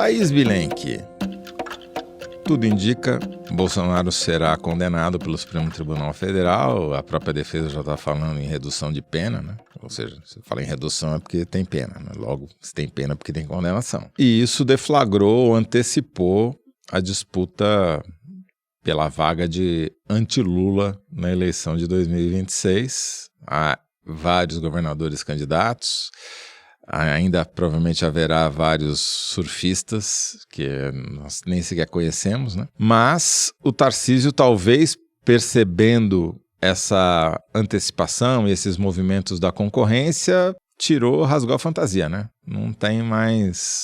Thaís Bilenque. Tudo indica, Bolsonaro será condenado pelo Supremo Tribunal Federal. A própria defesa já está falando em redução de pena, né? Ou seja, se fala em redução é porque tem pena, né? Logo, se tem pena é porque tem condenação. E isso deflagrou, antecipou a disputa pela vaga de anti-Lula na eleição de 2026. Há vários governadores candidatos. Ainda provavelmente haverá vários surfistas que nós nem sequer conhecemos, né? Mas o Tarcísio, talvez percebendo essa antecipação e esses movimentos da concorrência, rasgou a fantasia, né?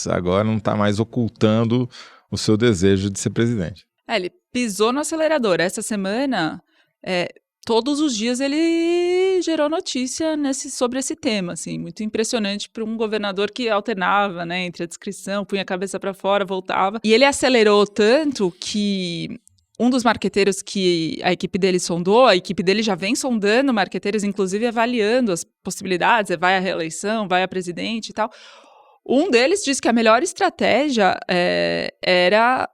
Agora não está mais ocultando o seu desejo de ser presidente. Ele pisou no acelerador. Essa semana, todos os dias ele gerou notícia sobre esse tema, assim, muito impressionante para um governador que alternava, né, entre a descrição, punha a cabeça para fora, voltava. E ele acelerou tanto que um dos marqueteiros que a equipe dele sondou, a equipe dele já vem sondando marqueteiros, inclusive avaliando as possibilidades, vai à reeleição, vai a presidente e tal. Um deles disse que a melhor estratégia era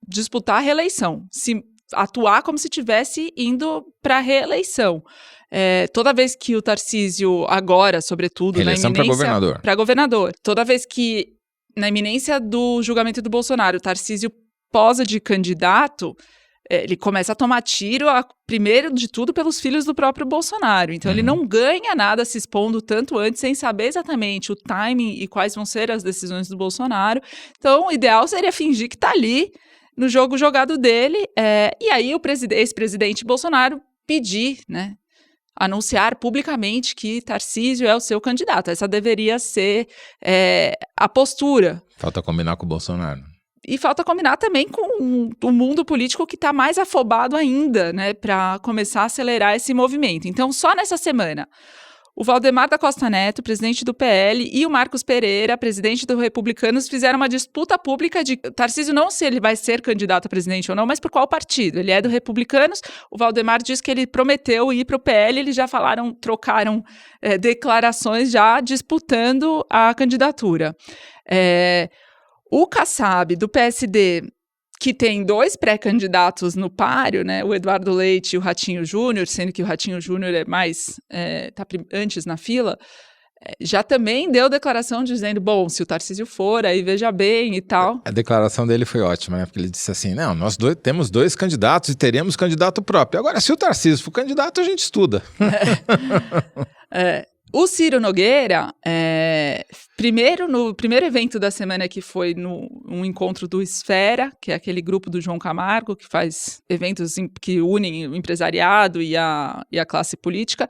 disputar a reeleição, atuar como se estivesse indo para a reeleição. Toda vez que o Tarcísio, agora, sobretudo, reeleição na iminência... para governador. Toda vez que, na iminência do julgamento do Bolsonaro, o Tarcísio posa de candidato, ele começa a tomar tiro, primeiro de tudo, pelos filhos do próprio Bolsonaro. Então, ele não ganha nada se expondo tanto antes, sem saber exatamente o timing e quais vão ser as decisões do Bolsonaro. Então, o ideal seria fingir que está ali, no jogo jogado dele, e aí o ex-presidente Bolsonaro pedir, né, anunciar publicamente que Tarcísio é o seu candidato. Essa deveria ser a postura. Falta combinar com o Bolsonaro. E falta combinar também com o mundo político que está mais afobado ainda, né, para começar a acelerar esse movimento. Então, só nessa semana, o Valdemar da Costa Neto, presidente do PL, e o Marcos Pereira, presidente do Republicanos, fizeram uma disputa pública de Tarcísio, não se ele vai ser candidato a presidente ou não, mas por qual partido. Ele é do Republicanos, o Valdemar diz que ele prometeu ir para o PL, eles já trocaram declarações já disputando a candidatura. O Kassab, do PSD, que tem 2 pré-candidatos no páreo, né, o Eduardo Leite e o Ratinho Júnior, sendo que o Ratinho Júnior tá antes na fila, já também deu declaração dizendo, bom, se o Tarcísio for, aí veja bem e tal. A declaração dele foi ótima, né, porque ele disse assim, não, nós temos 2 candidatos e teremos candidato próprio. Agora, se o Tarcísio for candidato, a gente estuda. O Ciro Nogueira, no primeiro evento da semana, que foi um encontro do Esfera, que é aquele grupo do João Camargo, que faz eventos que unem o empresariado e a classe política,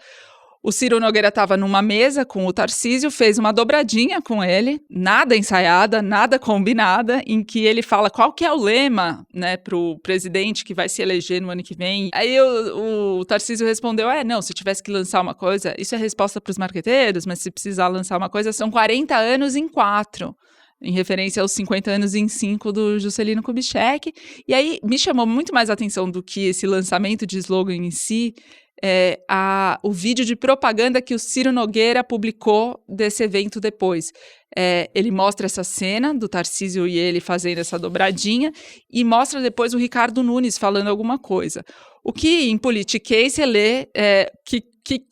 o Ciro Nogueira estava numa mesa com o Tarcísio, fez uma dobradinha com ele, nada ensaiada, nada combinada, em que ele fala qual que é o lema, né, para o presidente que vai se eleger no ano que vem. Aí o Tarcísio respondeu, não, se tivesse que lançar uma coisa, isso é resposta para os marqueteiros, mas se precisar lançar uma coisa, são 40 anos em 4. Em referência aos 50 anos em 5 do Juscelino Kubitschek. E aí me chamou muito mais a atenção do que esse lançamento de slogan em si, o vídeo de propaganda que o Ciro Nogueira publicou desse evento depois. Ele mostra essa cena do Tarcísio e ele fazendo essa dobradinha e mostra depois o Ricardo Nunes falando alguma coisa. O que em politiquês você lê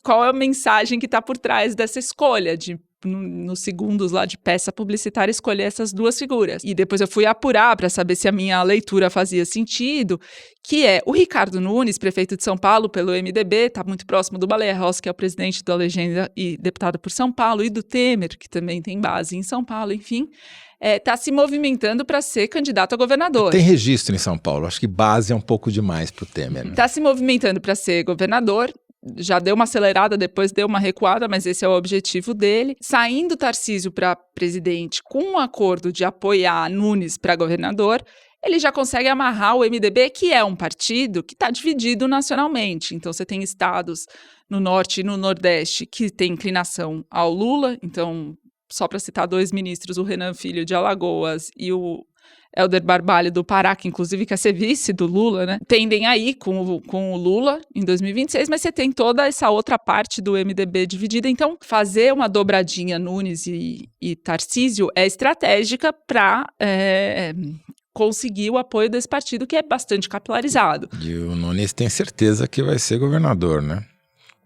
qual é a mensagem que está por trás dessa escolha de nos segundos lá de peça publicitária, escolher essas 2 figuras. E depois eu fui apurar para saber se a minha leitura fazia sentido, que é o Ricardo Nunes, prefeito de São Paulo pelo MDB, está muito próximo do Baleia Rossi, que é o presidente da Legenda e deputado por São Paulo, e do Temer, que também tem base em São Paulo, enfim, está se movimentando para ser candidato a governador. Tem registro em São Paulo, acho que base é um pouco demais para o Temer. Está se movimentando para ser governador, já deu uma acelerada, depois deu uma recuada, mas esse é o objetivo dele. Saindo Tarcísio para presidente com um acordo de apoiar Nunes para governador, ele já consegue amarrar o MDB, que é um partido que está dividido nacionalmente. Então, você tem estados no norte e no nordeste que tem inclinação ao Lula, então só para citar 2 ministros, o Renan Filho de Alagoas e o Helder Barbalho do Pará, que inclusive quer ser vice do Lula, né? Tendem a ir com o Lula em 2026, mas você tem toda essa outra parte do MDB dividida. Então, fazer uma dobradinha Nunes e Tarcísio é estratégica para conseguir o apoio desse partido, que é bastante capilarizado. E o Nunes tem certeza que vai ser governador, né?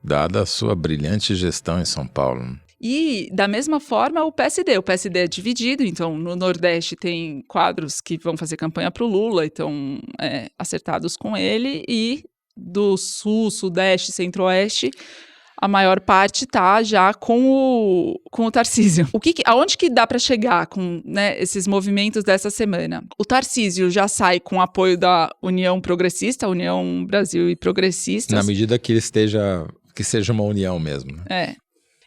Dada a sua brilhante gestão em São Paulo. E, da mesma forma, o PSD. O PSD é dividido, então no Nordeste tem quadros que vão fazer campanha para o Lula, então acertados com ele, e do Sul, Sudeste, Centro-Oeste, a maior parte tá já com o Tarcísio. Aonde que dá para chegar com, né, esses movimentos dessa semana? O Tarcísio já sai com apoio da União Progressista, União Brasil e Progressistas. Na medida que que seja uma união mesmo, né?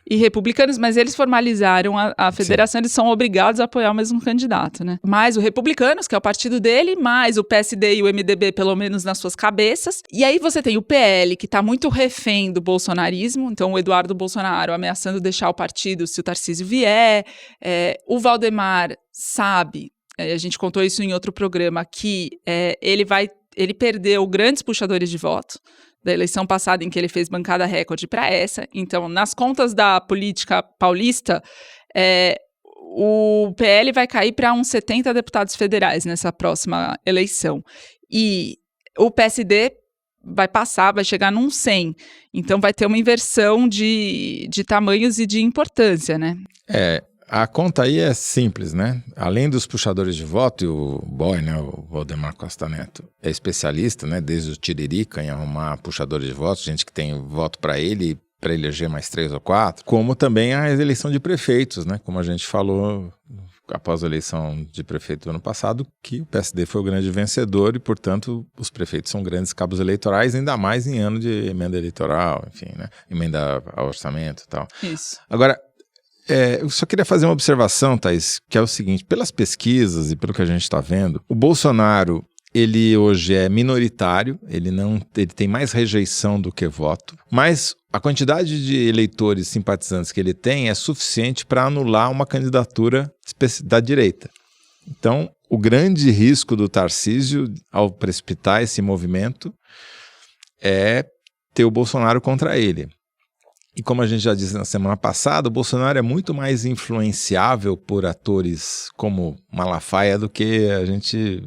E republicanos, mas eles formalizaram a federação, eles são obrigados a apoiar o mesmo candidato, né? Mais o Republicanos, que é o partido dele, mais o PSD e o MDB, pelo menos nas suas cabeças. E aí você tem o PL, que está muito refém do bolsonarismo, então o Eduardo Bolsonaro ameaçando deixar o partido se o Tarcísio vier. O Valdemar sabe, a gente contou isso em outro programa, que ele perdeu grandes puxadores de voto da eleição passada, em que ele fez bancada recorde para essa. Então, nas contas da política paulista, o PL vai cair para uns 70 deputados federais nessa próxima eleição. E o PSD vai chegar num 100. Então, vai ter uma inversão de tamanhos e de importância, né? A conta aí é simples, né? Além dos puxadores de voto, e o boy, né, o Valdemar Costa Neto, é especialista, né, desde o Tiririca em arrumar puxadores de votos, gente que tem voto para ele eleger mais 3 ou 4, como também a eleição de prefeitos, né? Como a gente falou após a eleição de prefeito do ano passado, que o PSD foi o grande vencedor e, portanto, os prefeitos são grandes cabos eleitorais, ainda mais em ano de emenda eleitoral, enfim, né? Emenda ao orçamento e tal. Isso. Agora, eu só queria fazer uma observação, Thaís, que é o seguinte: pelas pesquisas e pelo que a gente está vendo, o Bolsonaro, ele hoje é minoritário, ele tem mais rejeição do que voto, mas a quantidade de eleitores simpatizantes que ele tem é suficiente para anular uma candidatura da direita. Então, o grande risco do Tarcísio, ao precipitar esse movimento, é ter o Bolsonaro contra ele. E como a gente já disse na semana passada, o Bolsonaro é muito mais influenciável por atores como Malafaia do que a gente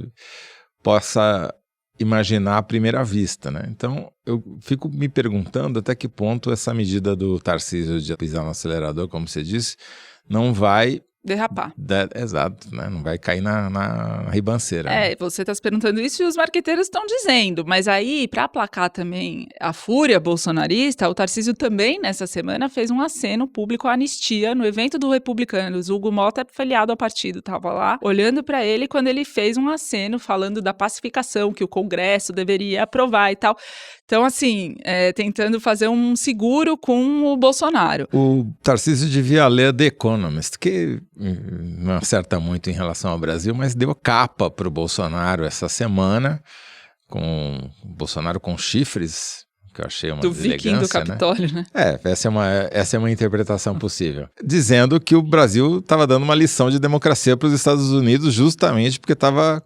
possa imaginar à primeira vista, né? Então, eu fico me perguntando até que ponto essa medida do Tarcísio de pisar no acelerador, como você disse, não vai derrapar. Exato, né? Não vai cair na ribanceira. Você está se perguntando isso e os marqueteiros estão dizendo, mas aí, para aplacar também a fúria bolsonarista, o Tarcísio também, nessa semana, fez um aceno público à anistia no evento do Republicanos. O Hugo Mota, filiado ao partido, estava lá, olhando para ele quando ele fez um aceno falando da pacificação, que o Congresso deveria aprovar e tal. Então, assim, tentando fazer um seguro com o Bolsonaro. O Tarcísio devia ler The Economist, que não acerta muito em relação ao Brasil, mas deu capa para o Bolsonaro essa semana, com o Bolsonaro com chifres, que eu achei uma deselegância, do Viking do Capitólio, né? Essa é uma interpretação possível. Dizendo que o Brasil estava dando uma lição de democracia para os Estados Unidos justamente porque estava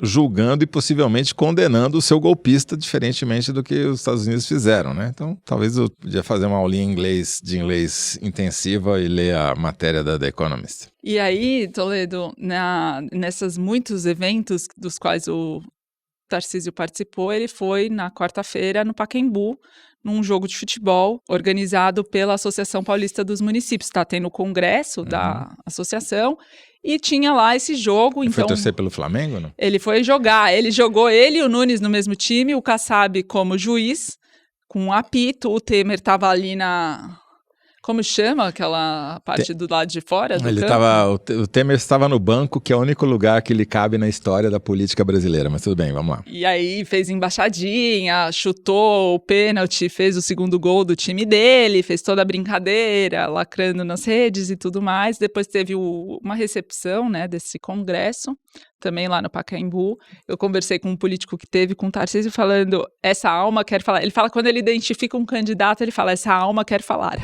julgando e possivelmente condenando o seu golpista, diferentemente do que os Estados Unidos fizeram, né? Então, talvez eu podia fazer uma aulinha de inglês intensiva e ler a matéria da The Economist. E aí, Toledo, nesses muitos eventos dos quais o Tarcísio participou, ele foi na quarta-feira no Pacaembu, num jogo de futebol organizado pela Associação Paulista dos Municípios. Está tendo o congresso da associação e tinha lá esse jogo. Ele então, foi torcer pelo Flamengo, não? Ele foi jogar. Ele jogou ele e o Nunes no mesmo time, o Kassab como juiz, com um apito. O Temer estava ali como chama aquela parte do lado de fora do campo? O Temer estava no banco, que é o único lugar que ele cabe na história da política brasileira, mas tudo bem, vamos lá. E aí fez embaixadinha, chutou o pênalti, fez o segundo gol do time dele, fez toda a brincadeira, lacrando nas redes e tudo mais. Depois teve uma recepção, né, desse congresso. também lá no Pacaembu. Eu conversei com um político que teve com o Tarcísio falando, essa alma quer falar. Ele fala, quando ele identifica um candidato, ele fala, essa alma quer falar.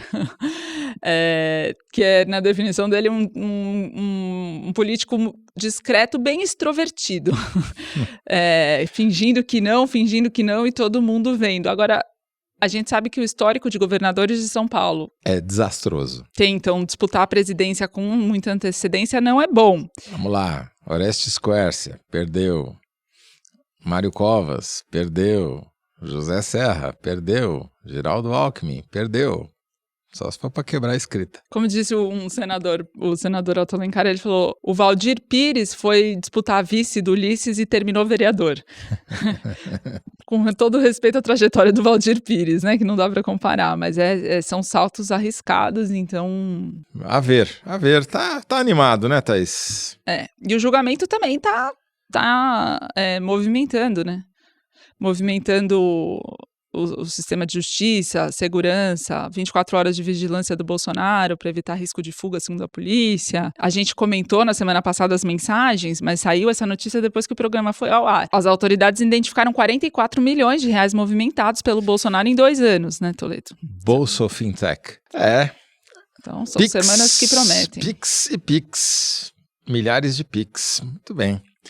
Que é, na definição dele, um político discreto, bem extrovertido. Fingindo que não, e todo mundo vendo. Agora, a gente sabe que o histórico de governadores de São Paulo é desastroso. Então, disputar a presidência com muita antecedência não é bom. Vamos lá. Orestes Quercia, perdeu. Mário Covas, perdeu. José Serra, perdeu. Geraldo Alckmin, perdeu. Só se for para quebrar a escrita. Como disse o senador Otto Alencar, ele falou, o Valdir Pires foi disputar a vice do Ulisses e terminou vereador. Com todo respeito à trajetória do Valdir Pires, né, que não dá para comparar, mas são saltos arriscados, então... A ver, tá animado, né, Thaís? E o julgamento também tá movimentando, né, movimentando o sistema de justiça, segurança, 24 horas de vigilância do Bolsonaro para evitar risco de fuga, segundo a polícia. A gente comentou na semana passada as mensagens, mas saiu essa notícia depois que o programa foi ao ar. As autoridades identificaram 44 milhões de reais movimentados pelo Bolsonaro em 2 anos, né, Toledo? Bolso Fintech. Então, são semanas que prometem. Pix e Pix. Milhares de Pix. Muito bem.